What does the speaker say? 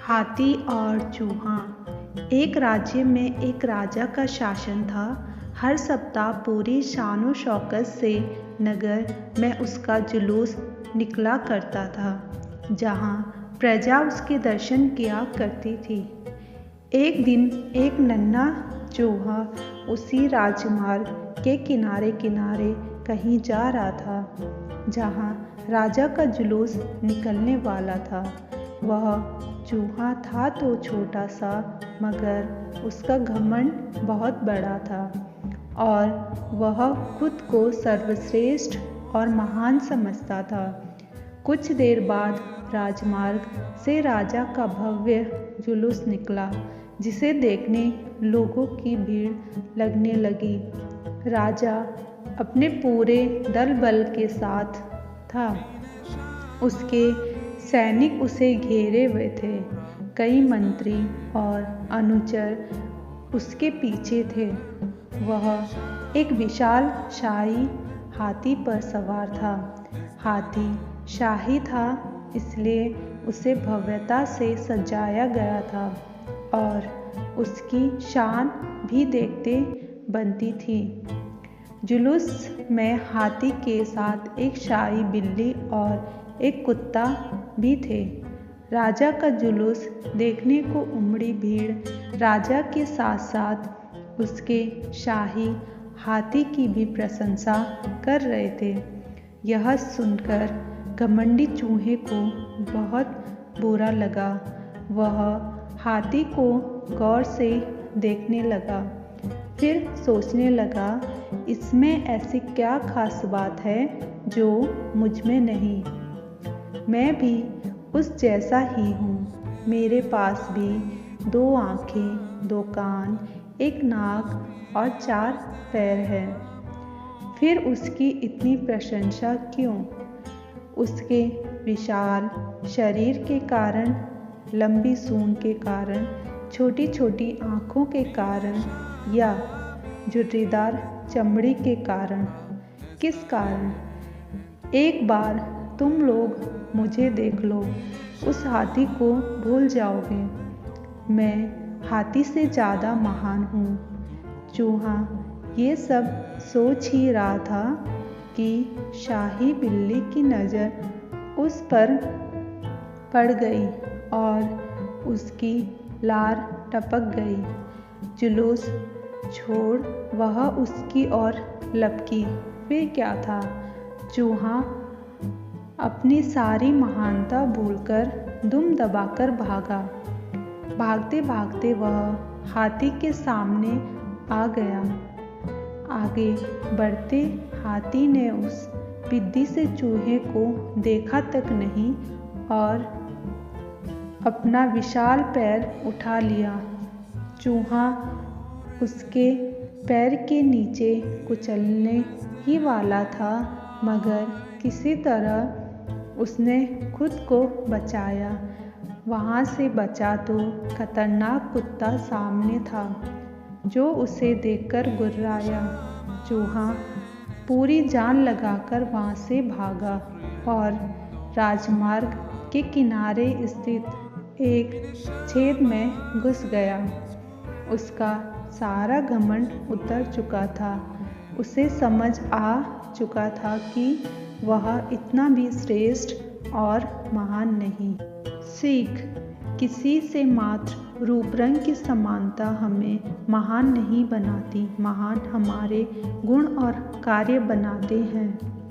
हाथी और चूहा। एक राज्य में एक राजा का शासन था। हर सप्ताह पूरी शानो शौकत से नगर में उसका जुलूस निकला करता था, जहाँ प्रजा उसके दर्शन किया करती थी। एक दिन एक नन्हा चूहा उसी राजमार्ग के किनारे किनारे कहीं जा रहा था, जहाँ राजा का जुलूस निकलने वाला था। वह चूहा था तो छोटा सा, मगर उसका घमंड बहुत बड़ा था और वह खुद को सर्वश्रेष्ठ और महान समझता था। कुछ देर बाद राजमार्ग से राजा का भव्य जुलूस निकला, जिसे देखने लोगों की भीड़ लगने लगी। राजा अपने पूरे दल बल के साथ था। उसके सैनिक उसे घेरे हुए थे। कई मंत्री और अनुचर उसके पीछे थे। वह एक विशाल शाही हाथी पर सवार था। हाथी शाही था, इसलिए उसे भव्यता से सजाया गया था और उसकी शान भी देखते बनती थी। जुलूस में हाथी के साथ एक शाही बिल्ली और एक कुत्ता भी थे। राजा का जुलूस देखने को उमड़ी भीड़ राजा के साथ साथ उसके शाही हाथी की भी प्रशंसा कर रहे थे। यह सुनकर घमंडी चूहे को बहुत बुरा लगा। वह हाथी को गौर से देखने लगा, फिर सोचने लगा, इसमें ऐसी क्या खास बात है जो मुझ में नहीं। मैं भी उस जैसा ही हूँ। मेरे पास भी 2 आँखें, 2 कान, 1 नाक और 4 पैर हैं। फिर उसकी इतनी प्रशंसा क्यों? उसके विशाल शरीर के कारण, लंबी सूंड के कारण, छोटी छोटी आँखों के कारण या झुर्रीदार चमड़ी के कारण? किस कारण? एक बार तुम लोग मुझे देख लो, उस हाथी को भूल जाओगे। मैं हाथी से ज़्यादा महान हूँ। चूहा ये सब सोच ही रहा था कि शाही बिल्ली की नज़र उस पर पड़ गई और उसकी लार टपक गई। जुलूस छोड़ वह उसकी ओर लपकी। फिर क्या था? चूहा अपनी सारी महानता भूलकर दुम दबाकर भागा। भागते भागते वह हाथी के सामने आ गया। आगे बढ़ते हाथी ने उस पिद्दी से चूहे को देखा तक नहीं और अपना विशाल पैर उठा लिया। चूहा उसके पैर के नीचे कुचलने ही वाला था, मगर किसी तरह उसने खुद को बचाया। वहाँ से बचा तो खतरनाक कुत्ता सामने था, जो उसे देखकर गुर्राया। चूहा पूरी जान लगाकर वहाँ से भागा और राजमार्ग के किनारे स्थित एक छेद में घुस गया। उसका सारा घमंड उतर चुका था। उसे समझ आ चुका था कि वह इतना भी श्रेष्ठ और महान नहीं। सीख: किसी से मात्र रूप रंग की समानता हमें महान नहीं बनाती, महान हमारे गुण और कार्य बनाते हैं।